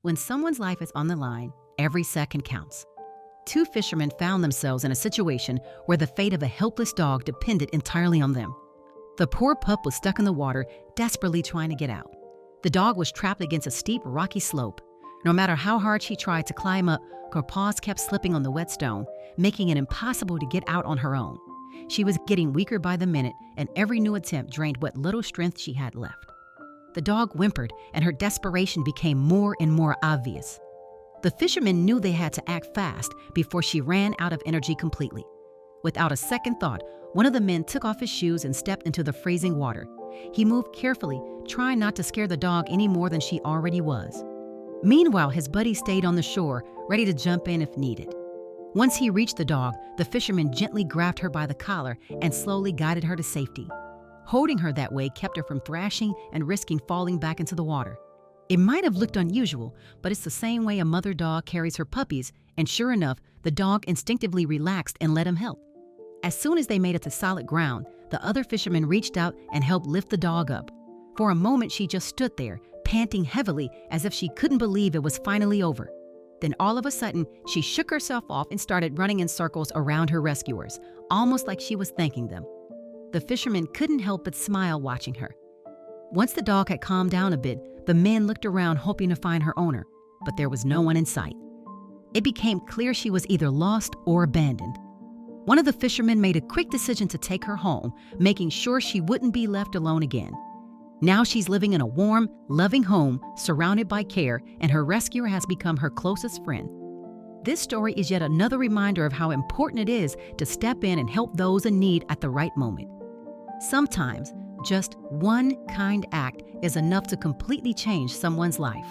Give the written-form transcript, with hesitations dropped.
When someone's life is on the line, every second counts. Two fishermen found themselves in a situation where the fate of a helpless dog depended entirely on them. The poor pup was stuck in the water, desperately trying to get out. The dog was trapped against a steep, rocky slope. No matter how hard she tried to climb up, her paws kept slipping on the wet stone, making it impossible to get out on her own. She was getting weaker by the minute, and every new attempt drained what little strength she had left. The dog whimpered, and her desperation became more and more obvious. The fishermen knew they had to act fast before she ran out of energy completely. Without a second thought, one of the men took off his shoes and stepped into the freezing water. He moved carefully, trying not to scare the dog any more than she already was. Meanwhile, his buddy stayed on the shore, ready to jump in if needed. Once he reached the dog, the fisherman gently grabbed her by the collar and slowly guided her to safety. Holding her that way kept her from thrashing and risking falling back into the water. It might have looked unusual, but it's the same way a mother dog carries her puppies, and sure enough, the dog instinctively relaxed and let him help. As soon as they made it to solid ground, the other fisherman reached out and helped lift the dog up. For a moment, she just stood there, panting heavily as if she couldn't believe it was finally over. Then all of a sudden, she shook herself off and started running in circles around her rescuers, almost like she was thanking them. The fisherman couldn't help but smile watching her. Once the dog had calmed down a bit, the men looked around hoping to find her owner, but there was no one in sight. It became clear she was either lost or abandoned. One of the fishermen made a quick decision to take her home, making sure she wouldn't be left alone again. Now she's living in a warm, loving home, surrounded by care, and her rescuer has become her closest friend. This story is yet another reminder of how important it is to step in and help those in need at the right moment. Sometimes, just one kind act is enough to completely change someone's life.